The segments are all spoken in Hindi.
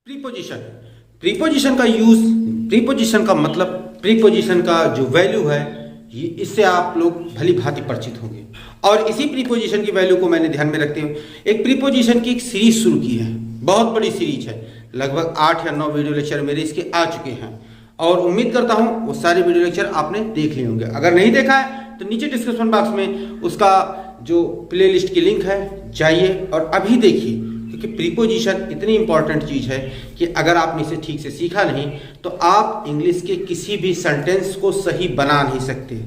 प्रीपोजिशन प्रीपोजिशन का यूज, प्रीपोजिशन का मतलब, प्रीपोजिशन का जो वैल्यू है ये इससे आप लोग भली भांति परिचित होंगे। और इसी प्रीपोजिशन की वैल्यू को मैंने ध्यान में रखते हुए एक प्रीपोजिशन की एक सीरीज शुरू की है। बहुत बड़ी सीरीज है, लगभग 8 या 9 वीडियो लेक्चर मेरे इसके आ चुके हैं और उम्मीद करता हूं वो सारे वीडियो लेक्चर आपने देख लिए होंगे। अगर नहीं देखा है तो नीचे डिस्क्रिप्शन बॉक्स में उसका जो प्लेलिस्ट की लिंक है जाइए और अभी देखिए, क्योंकि प्रीपोजिशन इतनी इंपॉर्टेंट चीज है कि अगर आपने इसे ठीक से सीखा नहीं तो आप इंग्लिश के किसी भी सेंटेंस को सही बना नहीं सकते।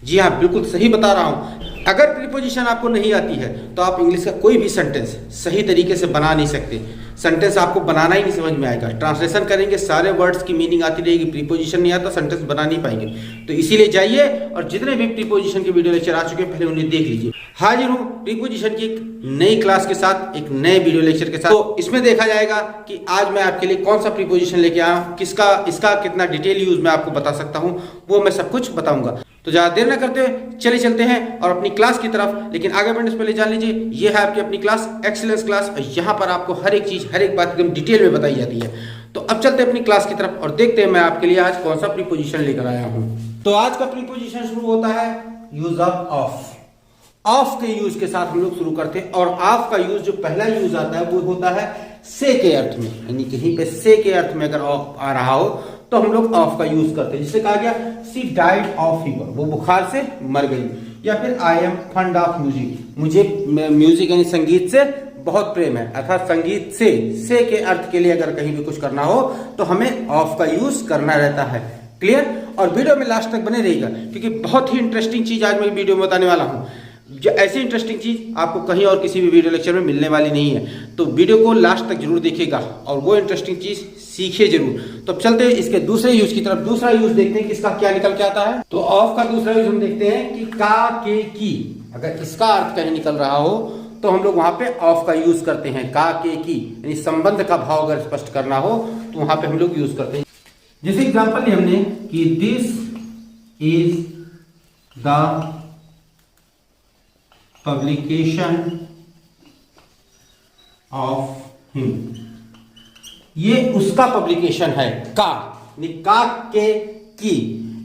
जी हाँ, बिल्कुल सही बता रहा हूं। अगर प्रीपोजिशन आपको नहीं आती है तो आप इंग्लिश का कोई भी सेंटेंस सही तरीके से बना नहीं सकते। सेंटेंस आपको बनाना ही नहीं समझ में आएगा। ट्रांसलेशन करेंगे, सारे वर्ड्स की मीनिंग आती रहेगी, प्रीपोजिशन नहीं आता, सेंटेंस बना नहीं पाएंगे। तो इसीलिए जाइए और जितने भी प्रीपोजिशन के वीडियो लेक्चर आ चुके हैं पहले उन्हें देख लीजिए। हाजिर हूँ प्रीपोजिशन की एक नई क्लास के साथ, एक नए वीडियो लेक्चर के साथ। तो इसमें देखा जाएगा कि आज मैं आपके लिए कौन सा प्रीपोजिशन लेके आया हूँ, किसका इसका कितना डिटेल यूज मैं आपको बता सकता हूँ, वो मैं सब कुछ बताऊंगा। तो ज्यादा देर न करते हुए चले चलते हैं और अपनी क्लास की तरफ। लेकिन आगे बढ़ने से पहले जान लीजिए, ये है आपकी अपनी क्लास एक्सीलेंस क्लास, और यहाँ पर आपको हर एक चीज, हर एक बात एकदम डिटेल में बताई जाती है। तो अब चलते हैं अपनी क्लास की तरफ और देखते हैं मैं आपके लिए आज कौन सा प्रीपोजिशन लेकर आया हूँ। तो आज का प्रीपोजिशन शुरू होता है यूज ऑफ ऑफ। ऑफ के यूज के साथ हम लोग शुरू करते हैं और ऑफ का यूज जो पहला यूज आता है वो होता है से के अर्थ में, यानी कहीं पे से के अर्थ में अगर ऑफ आ रहा हो तो हम लोग ऑफ का यूज करते हैं। जिससे कहा गया सी डाइड ऑफ फीवर, वो बुखार से मर गई। या फिर I am fund of music, मुझे म्यूजिक यानी संगीत से बहुत प्रेम है। अर्थात संगीत से के अर्थ के लिए अगर कहीं भी कुछ करना हो तो हमें ऑफ का यूज करना रहता है। क्लियर? और वीडियो में लास्ट तक बने रहिएगा क्योंकि बहुत ही इंटरेस्टिंग चीज आज मैं वीडियो में बताने वाला हूँ। जो ऐसी इंटरेस्टिंग चीज आपको कहीं और किसी भी वीडियो लेक्चर में मिलने वाली नहीं है। तो वीडियो को लास्ट तक जरूर देखिएगा और वो इंटरेस्टिंग चीज सीखिए जरूर। तो अब चलते हैं इसके दूसरे यूज की तरफ। दूसरा यूज देखते हैं कि इसका क्या निकल के आता है। तो ऑफ का दूसरा यूज हम देखते हैं कि का, के, की, अगर इसका अर्थ कहीं निकल रहा हो तो हम लोग वहां पे ऑफ का यूज करते हैं। का, के, की यानी संबंध का भाव अगर स्पष्ट करना हो तो वहां पे हम लोग यूज करते हैं। जैसे एग्जांपल लिया हमने कि this is the publication of him, ये उसका पब्लिकेशन है। का के की,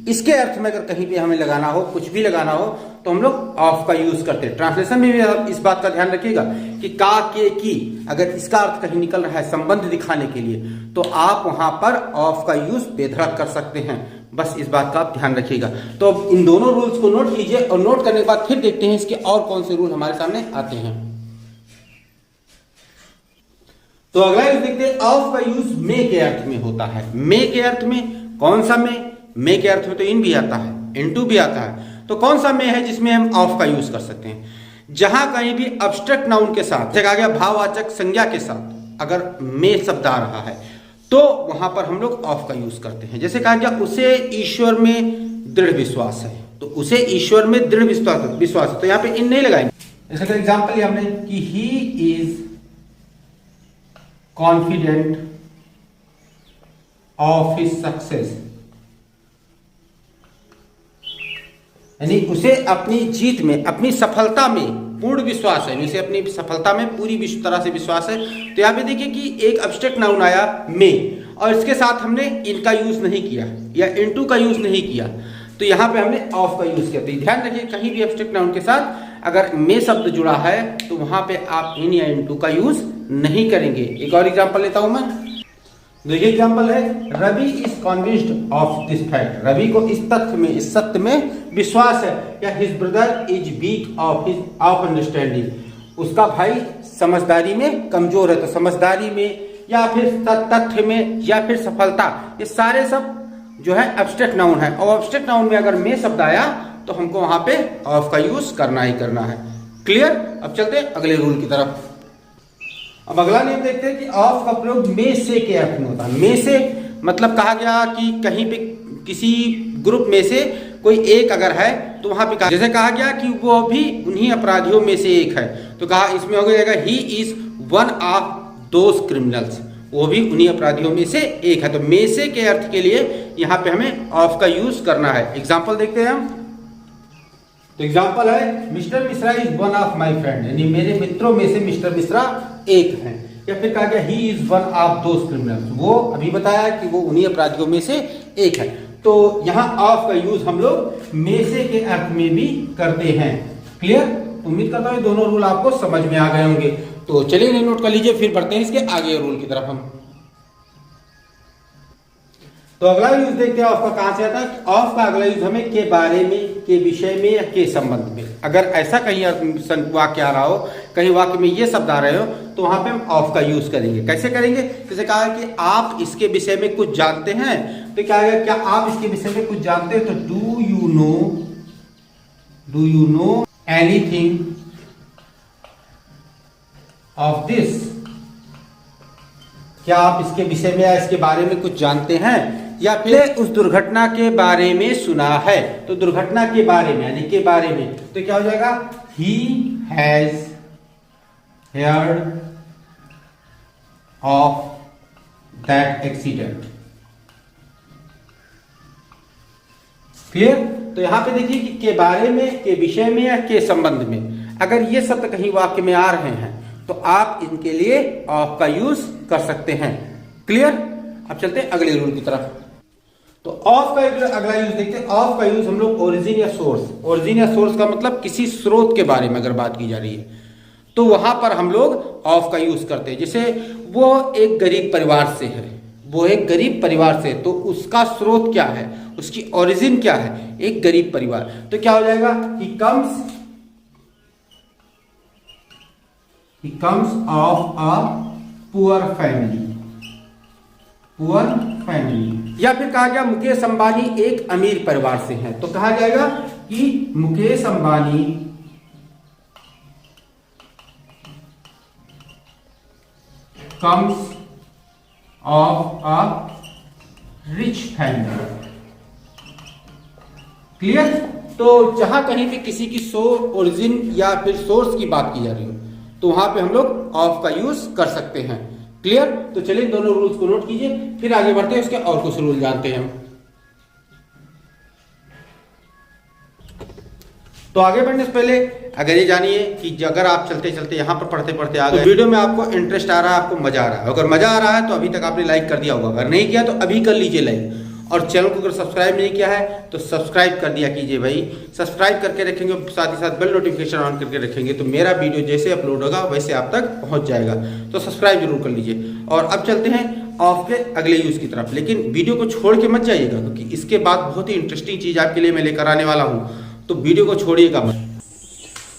इसके अर्थ में अगर कहीं भी हमें लगाना हो, कुछ भी लगाना हो तो हम लोग ऑफ का यूज करते हैं। ट्रांसलेशन में भी इस बात का ध्यान रखिएगा कि का, के, की अगर इसका अर्थ कहीं निकल रहा है संबंध दिखाने के लिए तो आप वहां पर ऑफ का यूज बेधड़क कर सकते हैं। बस इस बात का आप ध्यान रखिएगा। तो अब इन दोनों रूल्स को नोट कीजिए और नोट करने के बाद फिर देखते हैं इसके और कौन से रूल हमारे सामने आते हैं। तो अगला यूज देखते हैं, ऑफ का यूज मे के अर्थ में होता है। मे के अर्थ में कौन सा मे के अर्थ में तो इन भी आता है, इनटू भी आता है। तो कौन सा मे है जिसमें हम ऑफ का यूज कर सकते हैं? जहां कहीं भी अब्स्ट्रैक्ट नाउन के साथ, कहा गया भाववाचक संज्ञा के साथ अगर मे शब्द आ रहा है तो वहां पर हम लोग ऑफ का यूज करते हैं। जैसे कहा गया उसे ईश्वर में दृढ़ विश्वास है, तो उसे ईश्वर में दृढ़ विश्वास है, तो यहां पे इन नहीं लगाएंगे। इसका एग्जांपल लिया हमने कि he is confident of his success, यानी उसे अपनी जीत में, अपनी सफलता में पूर्ण विश्वास है, उसे अपनी सफलता में पूरी तरह से विश्वास है। तो यहां पे देखिए कि एक अब्स्ट्रैक्ट नाउन आया मे और इसके साथ हमने इनका यूज नहीं किया या इनटू का यूज नहीं किया, तो यहां पे हमने ऑफ का यूज किया। तो ध्यान रखिए कहीं भी अब्स्ट्रैक्ट नाउन के साथ अगर मे शब्द जुड़ा है तो वहां पे आप इन या इनटू का यूज नहीं करेंगे। एक और एग्जांपल लेता हूं मैं। देखिए एग्जांपल है, Ravi is convinced of this fact, Ravi को इस तथ्य में, इस सत्य में विश्वास है। या his brother is weak of understanding, उसका भाई समझदारी में कमजोर है। तो समझदारी में या फिर तथ्य में या फिर सफलता, ये सारे सब जो है एब्स्ट्रैक्ट नाउन है और एब्स्ट्रैक्ट नाउन में अगर मे शब्द आया तो हमको वहां पे ऑफ का यूज करना ही करना है। क्लियर? अब चलते हैं अगले रूल की तरफ। अब अगला नियम देखते हैं कि ऑफ का प्रयोग मे से के अर्थ में होता है। मे से मतलब कहा गया कि कहीं पे किसी ग्रुप में से कोई एक अगर है तो वहां पे जैसे कहा गया कि वो भी उन्हीं अपराधियों में से एक है, तो कहा इसमें हो जाएगा he is one of those criminals, वो भी उन्हीं अपराधियों में से एक है। तो मे से के अर्थ के लिए यहाँ पे हमें ऑफ का यूज करना है। एग्जाम्पल देखते हैं हम। तो एग्जाम्पल है mister Mishra is one of my friend, यानी मेरे मित्रों में से मिस्टर मिश्रा एक है। या फिर कहा गया he is one of those criminals, वो अभी बताया कि वो उन्हीं अपराधियों में से एक है। तो यहाँ ऑफ का यूज हम लोग में से के अर्थ में भी करते हैं। क्लियर? उम्मीद करता हूँ दोनों रूल आपको समझ में आ गए होंगे। तो चलिए इन्हें नोट कर लीजिए, फिर बढ़ते हैं इसके आगे रूल की तरफ हम। तो अगला यूज देखते हैं ऑफ का कहां से आता है। ऑफ का अगला यूज हमें के बारे में, के विषय में या के संबंध में। अगर ऐसा कहीं वाक्य आ रहा हो, कहीं वाक्य में ये शब्द आ रहे हो, तो वहां पे हम ऑफ का यूज करेंगे। कैसे करेंगे? जैसे कहा है कि आप इसके विषय में कुछ जानते हैं, तो क्या है, क्या आप इसके विषय में कुछ जानते हैं? तो do you know anything of this? क्या आप इसके विषय में या इसके बारे में कुछ जानते हैं? या फिर उस दुर्घटना के बारे में सुना है? तो दुर्घटना के बारे में यानी के बारे में, तो क्या हो जाएगा? He has heard of that accident. Clear? तो यहां पे देखिए कि के बारे में, के विषय में या के संबंध में, अगर ये शब्द कहीं वाक्य में आ रहे हैं तो आप इनके लिए ऑफ का यूज कर सकते हैं। क्लियर? अब चलते हैं अगले रूल की तरफ। तो ऑफ का अगला यूज देखते हैं। ऑफ का यूज हम लोग ओरिजिन या सोर्स, ओरिजिन या सोर्स का मतलब किसी स्रोत के बारे में अगर बात की जा रही है तो वहां पर हम लोग ऑफ का यूज करते हैं। जैसे वो एक गरीब परिवार से है, वो एक गरीब परिवार से, तो उसका स्रोत क्या है, उसकी ओरिजिन क्या है? एक गरीब परिवार। तो क्या हो जाएगा? he comes of a poor family, poor family. या फिर कहा गया मुकेश अंबानी एक अमीर परिवार से हैं, तो कहा जाएगा कि Mukesh Ambani comes of a rich family. Clear? तो जहां कहीं भी किसी की ओरिजिन या फिर सोर्स की बात की जा रही हो तो वहां पे हम लोग ऑफ का यूज कर सकते हैं। क्लियर? तो चलिए दोनों रूल्स को नोट कीजिए, फिर आगे बढ़ते हैं, उसके और कुछ रूल जानते हैं हम। तो आगे बढ़ने से पहले अगर ये जानिए कि अगर आप चलते चलते यहाँ पर पढ़ते पढ़ते आ गए, तो वीडियो में आपको इंटरेस्ट आ रहा है, आपको मजा आ रहा है, अगर मजा आ रहा है तो अभी तक आपने लाइक कर दिया होगा, अगर नहीं किया तो अभी कर लीजिए लाइक। और चैनल को अगर सब्सक्राइब नहीं किया है तो सब्सक्राइब कर दिया कीजिए भाई। सब्सक्राइब करके रखेंगे, साथ ही साथ बेल नोटिफिकेशन ऑन करके रखेंगे तो मेरा वीडियो जैसे अपलोड होगा वैसे आप तक पहुंच जाएगा। तो सब्सक्राइब जरूर कर लीजिए। और अब चलते हैं ऑफ के अगले यूज की तरफ, लेकिन वीडियो को छोड़ के मत जाइएगा क्योंकि इसके बाद बहुत ही इंटरेस्टिंग चीज आपके लिए मैं लेकर आने वाला हूँ, तो वीडियो को छोड़िएगा मत।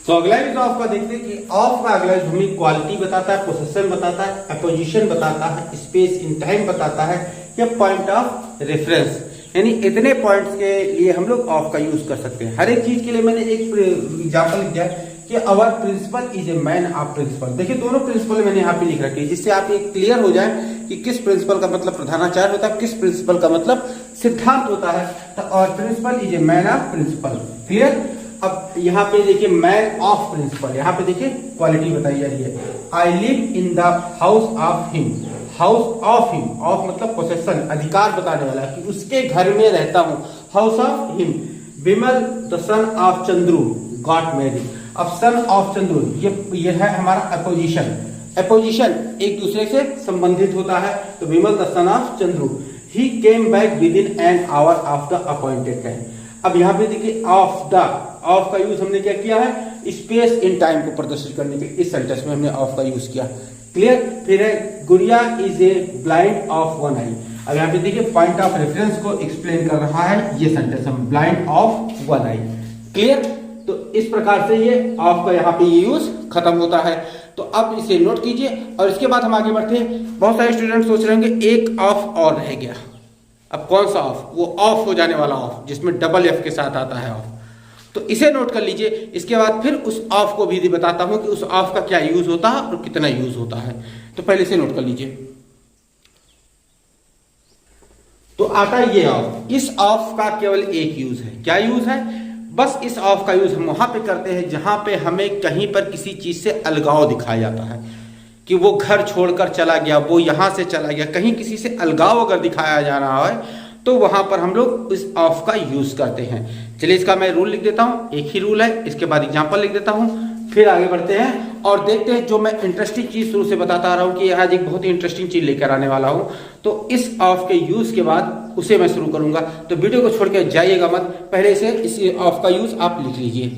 तो अगला यूज ऑफ का देखते हैं कि ऑफ का अगला यूज हमें क्वालिटी बताता है, पोसेशन बताता है, अपोजिशन बताता है, स्पेस इन टाइम बताता है, या पॉइंट ऑफ रेफरेंस, यानी इतने पॉइंट्स के लिए हम लोग ऑफ का यूज कर सकते हैं। हर एक चीज के लिए मैंने एक एग्जांपल लिख दिया कि our principal is a man of principle. देखिए दोनों प्रिंसिपल मैंने यहाँ पे लिख रखे हैं जिससे आप ये क्लियर हो जाए कि किस प्रिंसिपल का मतलब प्रधानाचार्य होता है, किस प्रिंसिपल का मतलब सिद्धांत होता है। तो और principal is a man of principle. Clear? अब यहाँ पे देखिए मैन ऑफ प्रिंसिपल, यहाँ पे देखिए क्वालिटी बताई जा रही है। I live in the house of him, house of him, of मतलब पोसेशन, अधिकार बताने वाला कि उसके घर में रहता हूं। House of him. Vimal the son of Chandru got married. अब सन ऑफ चंद्रू ये है हमारा अपोजिशन। अपोजिशन एक दूसरे से संबंधित होता है, तो Vimal the son of Chandru he came back with in an hour of the appointed time. अब यहाँ पे देखिए ऑफ द, ऑफ का यूज हमने क्या किया है? स्पेस इन टाइम को प्रदर्शित करने के इस सेंटेंस में हमने ऑफ का यूज किया। क्लियर? फिर है Gudiya is a blind of one eye. अब यहाँ पे देखिए पॉइंट ऑफ रेफरेंस को एक्सप्लेन कर रहा है ये सेंटेंस हम, blind of one eye. Clear? तो इस प्रकार से ये ऑफ का यहाँ पे ये यूज खत्म होता है। तो अब इसे नोट कीजिए और इसके बाद हम आगे बढ़ते हैं। बहुत सारे स्टूडेंट सोच रहे होंगे एक ऑफ और रह गया। अब कौन सा ऑफ? वो ऑफ हो जाने वाला ऑफ जिसमें डबल एफ के साथ आता है ऑफ। तो इसे नोट कर लीजिए। इसके बाद फिर उस ऑफ को भी बताता हूं कि उस ऑफ का क्या यूज होता है और कितना यूज होता है। तो पहले इसे नोट कर लीजिए। तो आता ये ऑफ। इस ऑफ का केवल एक यूज है। क्या यूज है? बस इस ऑफ का यूज हम वहां पे करते हैं जहां पे हमें कहीं पर किसी चीज से अलगाव दिखाया जाता है कि वो घर छोड़कर चला गया, वो यहां से चला गया, कहीं किसी से अलगाव अगर दिखाया जा रहा है तो वहां पर हम लोग इस ऑफ का यूज करते हैं। चलिए इसका मैं रूल लिख देता हूं, एक ही रूल है, इसके बाद एग्जांपल लिख देता हूं, फिर आगे बढ़ते हैं और देखते हैं जो मैं इंटरेस्टिंग चीज शुरू से बताता आ रहा हूं कि आज एक बहुत ही इंटरेस्टिंग चीज लेकर आने वाला हूं। तो इस ऑफ के यूज के बाद उसे मैं शुरू करूंगा, तो वीडियो को छोड़ के जाइएगा मत, पहले से इस ऑफ का यूज आप लिख लीजिए।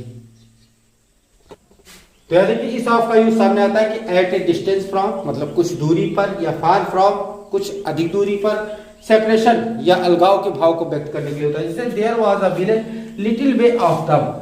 तो याद रखिए इस ऑफ का यूज सामने आता है कि एट ए डिस्टेंस फ्रॉम, मतलब कुछ दूरी पर, या फार फ्रॉम, कुछ अधिक दूरी पर, सेपरेशन या अलगाव के भाव को व्यक्त करने के लिए होता है। जैसे there was a village little way of the,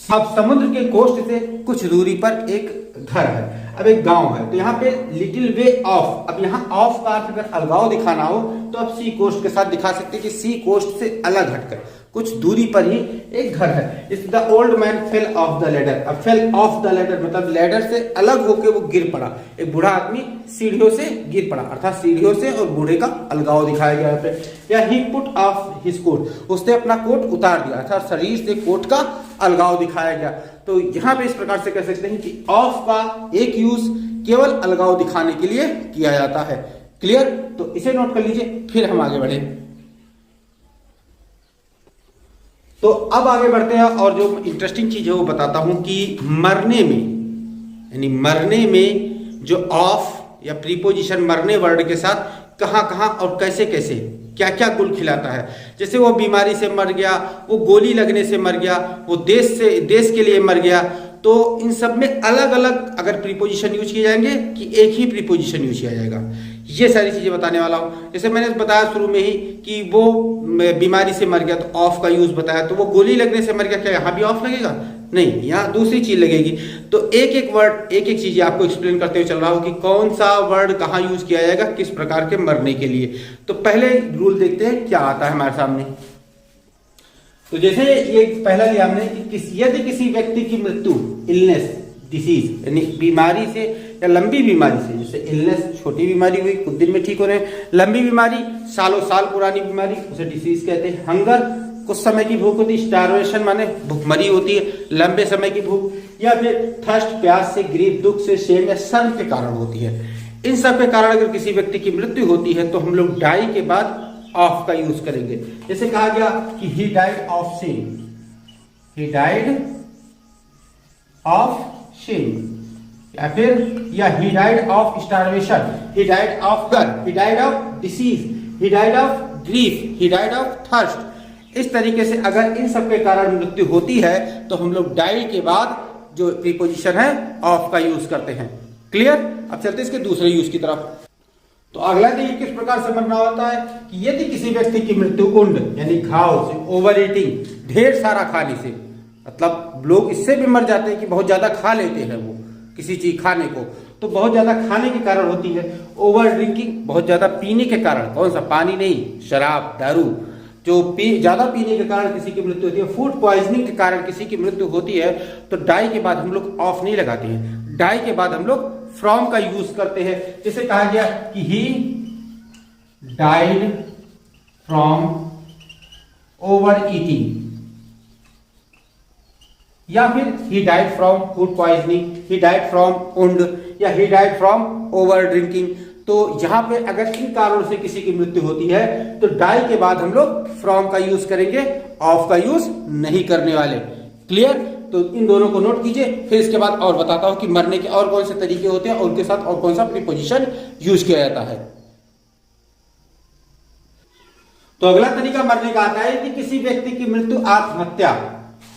अब समुद्र के कोस्ट से कुछ दूरी पर एक घर है, अब एक गांव है, तो यहाँ पे लिटिल वे ऑफ, अब यहाँ ऑफ का अर्थ अगर अलगाव दिखाना हो तो आप सी कोस्ट के साथ दिखा सकते हैं कि सी कोस्ट से अलग हटकर कुछ दूरी पर ही एक घर है। इस the old man fell off the ladder, अब फेल ऑफ द लेडर मतलब लेडर से अलग होकर वो गिर पड़ा, एक बूढ़ा आदमी सीढ़ियों से गिर पड़ा, अर्थात सीढ़ियों से और बूढ़े का अलगाव दिखाया गया है। या ही पुट ऑफ हिज कोट, उसने अपना कोट उतार दिया, अर्थात शरीर से कोट का अलगाव दिखाया गया। तो यहाँ पे इस प्रकार से कह सकते हैं कि ऑफ का एक यूज केवल अलगाव दिखाने के लिए किया जाता है। क्लियर? तो इसे नोट कर लीजिए, फिर हम आगे बढ़े। तो अब आगे बढ़ते हैं और जो इंटरेस्टिंग चीज है वो बताता हूं कि मरने में, यानी मरने में जो ऑफ या प्रीपोजिशन मरने वर्ड के साथ कहां कहां और कैसे कैसे क्या क्या गुल खिलाता है। जैसे वो बीमारी से मर गया, वो गोली लगने से मर गया, वो देश के लिए मर गया, तो इन सब में अलग अलग अगर प्रीपोजिशन यूज किए जाएंगे कि एक ही प्रीपोजिशन यूज किया जाएगा, ये सारी चीजें बताने वाला हूं। जैसे मैंने बताया शुरू में ही कि वो बीमारी से मर गया तो ऑफ का यूज बताया, तो वो गोली लगने से मर गया, क्या यहाँ भी ऑफ लगेगा? नहीं, यहाँ दूसरी चीज लगेगी। तो एक एक वर्ड एक एक चीज आपको एक्सप्लेन करते हुए चल रहा हूं कि कौन सा वर्ड कहाँ यूज किया जाएगा किस प्रकार के मरने के लिए। तो पहले रूल देखते हैं क्या आता है हमारे सामने। तो जैसे ये पहला लिया हमने कि यदि किसी व्यक्ति की मृत्यु, इलनेस, डिसीज, यानी बीमारी से या लंबी बीमारी से, जैसे इलनेस छोटी बीमारी हुई कुछ दिन में ठीक हो रहे हैं, लंबी बीमारी सालों साल पुरानी बीमारी उसे डिसीज कहते हैं। हंगर कुछ समय की भूख होती है, स्टारवेशन माने भूखमरी होती है, लंबे समय की भूख, या फिर थर्स्ट प्यास से, ग्रीफ दुख से, शेम या शर्म के कारण होती है। इन सब के कारण अगर किसी व्यक्ति की मृत्यु होती है तो हम लोग डाई के बाद ऑफ का यूज करेंगे। जैसे कहा गया कि he died of shame, he died of shame, या फिर या he died of starvation, he died of hunger, he died of disease, he died of grief, he died of thirst. इस तरीके से अगर इन सब के कारण मृत्यु होती है तो हम लोग डाई के बाद जो प्रीपोजिशन है ऑफ का यूज करते हैं। क्लियर? अब चलते इसके दूसरे यूज की तरफ। तो अगला देखिए किस प्रकार से मरना होता है कि यदि किसी व्यक्ति की मृत्यु उंड यानी घाव से, ओवर ईटिंग, ढेर सारा खाने से, मतलब लोग इससे भी मर जाते हैं कि बहुत ज्यादा खा लेते हैं वो किसी चीज खाने को, तो बहुत ज्यादा खाने के कारण होती है। ओवर ड्रिंकिंग, बहुत ज्यादा पीने के कारण, कौन सा? पानी नहीं, शराब, दारू, जो ज्यादा पीने के कारण किसी की मृत्यु होती है। फूड पॉइजनिंग के कारण किसी की मृत्यु होती है तो डाई के बाद हम लोग ऑफ नहीं लगाते हैं, डाई के बाद हम लोग फ्रॉम का यूज करते हैं। जैसे कहा गया कि he died from over eating, या फिर he died from food poisoning, he died from wound, या he died from over drinking. तो यहां पे अगर इन कारणों से किसी की मृत्यु होती है तो डाई के बाद हम लोग फ्रॉम का यूज करेंगे, ऑफ का यूज नहीं करने वाले। क्लियर? तो इन दोनों को नोट कीजिए, फिर इसके बाद और बताता हूं कि मरने के और कौन से तरीके होते हैं और उनके साथ और कौन सा प्रीपोजिशन यूज किया जाता है। तो अगला तरीका मरने का आता है कि किसी व्यक्ति की मृत्यु आत्महत्या,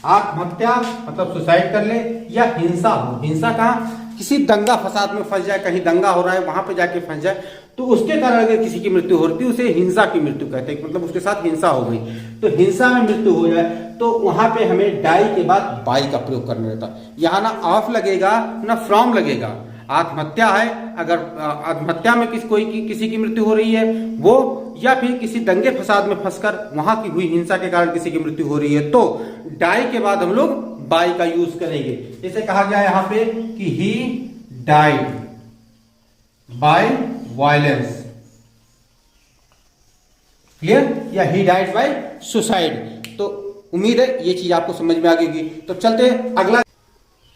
आत्महत्या मतलब सुसाइड कर ले, या हिंसा हो। हिंसा कहां? किसी दंगा फसाद में फंस जाए, कहीं दंगा हो रहा है वहां पे जाके फंस जाए, तो उसके कारण अगर किसी की मृत्यु होती है उसे हिंसा की मृत्यु कहते हैं, मतलब उसके साथ हिंसा हो गई। तो हिंसा में मृत्यु हो जाए तो वहां पे हमें डाई के बाद बाई का प्रयोग करना रहता है। यहाँ ना ऑफ लगेगा ना फ्रॉम लगेगा। आत्महत्या है, अगर आत्महत्या में किसी की मृत्यु हो रही है वो, या फिर किसी दंगे फसाद में फंसकर वहां की हुई हिंसा के कारण किसी की मृत्यु हो रही है, तो डाई के बाद हम लोग बाई का यूज करेंगे। जैसे कहा गया यहां पे कि he died by violence, clear? या ही डाइड बाय सुसाइड। तो उम्मीद है ये चीज आपको समझ में आ गई होगी। तो चलते अगला।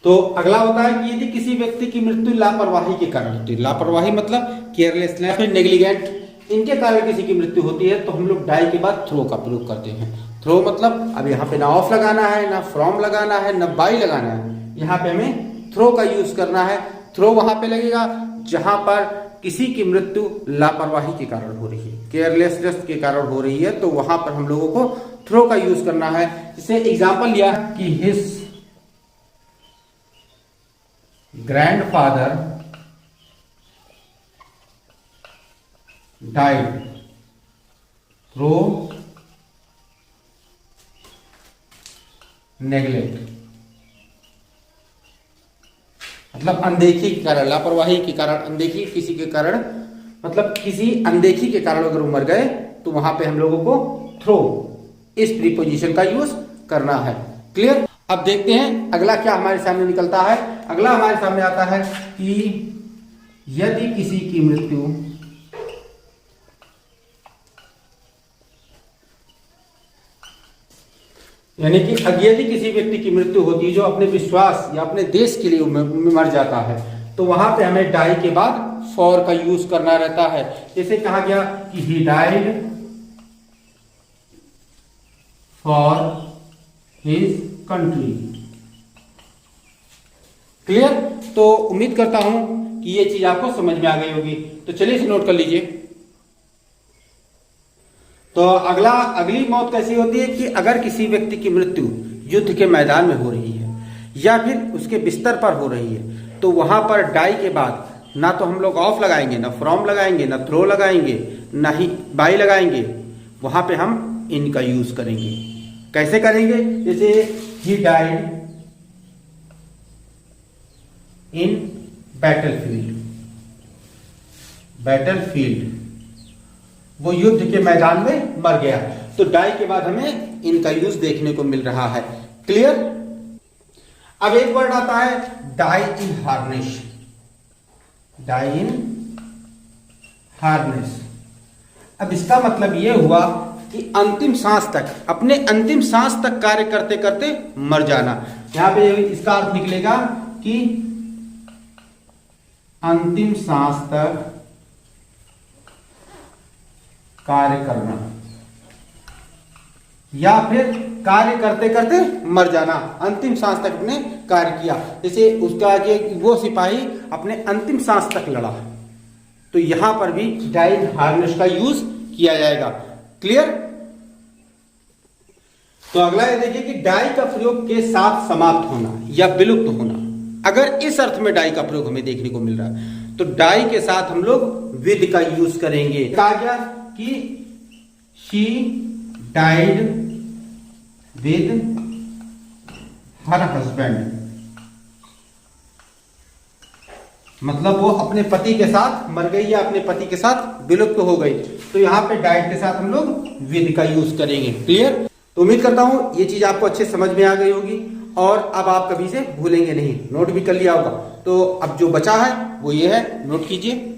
तो अगला होता है कि यदि किसी व्यक्ति की मृत्यु लापरवाही के कारण होती है, लापरवाही मतलब केयरलेसनेस, नेग्लिजेंट, इनके कारण किसी की मृत्यु होती है तो हम लोग डाई के बाद थ्रो का प्रयोग करते हैं। थ्रो मतलब अब यहाँ पे ना ऑफ लगाना है, ना फ्रॉम लगाना है, ना बाई लगाना है, यहाँ पे हमें थ्रो का यूज करना है। थ्रो वहां पे लगेगा जहां पर किसी की मृत्यु लापरवाही के कारण हो रही है, केयरलेसनेस के कारण हो रही है, तो वहां पर हम लोगों को थ्रो का यूज करना है। इसे एग्जांपल लिया कि his grandfather died through neglect, मतलब अनदेखी के कारण, लापरवाही के कारण, अनदेखी किसी के कारण, मतलब किसी अनदेखी के कारण अगर वो मर गए तो वहां पे हम लोगों को थ्रो इस प्रीपोजिशन का यूज करना है। क्लियर? अब देखते हैं अगला क्या हमारे सामने निकलता है। अगला हमारे सामने आता है कि यदि किसी की मृत्यु यानी कि यदि किसी व्यक्ति की मृत्यु होती है जो अपने विश्वास या अपने देश के लिए मर जाता है, तो वहां पे हमें डाई के बाद फॉर का यूज करना रहता है। जैसे कहा गया कि he died for his country. Clear? तो उम्मीद करता हूं कि ये चीज आपको समझ में आ गई होगी। तो चलिए इसे नोट कर लीजिए। तो अगली मौत कैसी होती है कि अगर किसी व्यक्ति की मृत्यु युद्ध के मैदान में हो रही है या फिर उसके बिस्तर पर हो रही है, तो वहां पर डाई के बाद ना तो हम लोग ऑफ लगाएंगे, ना फ्रॉम लगाएंगे, ना थ्रो लगाएंगे, ना ही बाई लगाएंगे, वहां पे हम इन का यूज करेंगे। कैसे करेंगे? जैसे he died in battlefield, battlefield वो युद्ध के मैदान में मर गया, तो डाई के बाद हमें इनका यूज देखने को मिल रहा है। क्लियर? अब एक वर्ड आता है डाई इन हार्नेस, डाई इन हार्नेस। अब इसका मतलब यह हुआ कि अंतिम सांस तक, अपने अंतिम सांस तक कार्य करते करते मर जाना। यहां पे इसका अर्थ निकलेगा कि अंतिम सांस तक कार्य करना या फिर कार्य करते करते मर जाना, अंतिम सांस तक अपने कार्य किया। जैसे उसका आगे वो सिपाही अपने अंतिम सांस तक लड़ा, तो यहां पर भी डाई इन हार्नेस का यूज किया जाएगा। क्लियर? तो अगला ये देखिए कि डाई का प्रयोग के साथ समाप्त होना या विलुप्त होना। अगर इस अर्थ में डाई का प्रयोग हमें देखने को मिल रहा है, तो डाई के साथ हम लोग विद का यूज करेंगे। कहा गया कि she died with her husband, मतलब वो अपने पति के साथ मर गई या अपने पति के साथ विलुप्त हो गई, तो यहां पे डाइड के साथ हम लोग विद का यूज करेंगे। क्लियर? तो उम्मीद करता हूं ये चीज आपको अच्छे समझ में आ गई होगी और अब आप कभी से भूलेंगे नहीं। नोट भी कर लिया होगा। तो अब जो बचा है वो ये है, नोट कीजिए।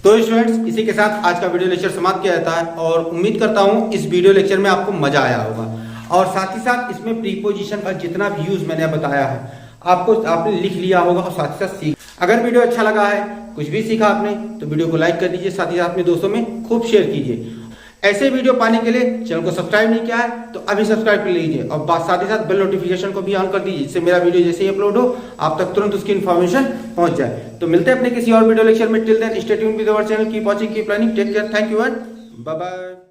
तो स्टूडेंट्स, इसी के साथ आज का वीडियो लेक्चर समाप्त किया जाता है और उम्मीद करता हूं इस वीडियो लेक्चर में आपको मजा आया होगा और साथ ही साथ इसमें प्रीपोजिशन का जितना भी यूज मैंने बताया है आपने लिख लिया होगा और साथ ही साथ सीख। अगर वीडियो अच्छा लगा है, कुछ भी सीखा आपने, तो वीडियो को लाइक कर दीजिए, साथ ही साथ अपने दोस्तों में खूब शेयर कीजिए। ऐसे वीडियो पाने के लिए चैनल को सब्सक्राइब नहीं किया है तो अभी सब्सक्राइब कर लीजिए और साथ ही साथ बेल नोटिफिकेशन को भी ऑन कर दीजिए, जिससे मेरा वीडियो जैसे ही अपलोड हो आप तक तुरंत उसकी इन्फॉर्मेशन पहुंच जाए। तो मिलते हैं अपने किसी और वीडियो लेक्चर में। Till then stay tuned with our channel, keep watching, keep learning, take care, thank you and bye bye.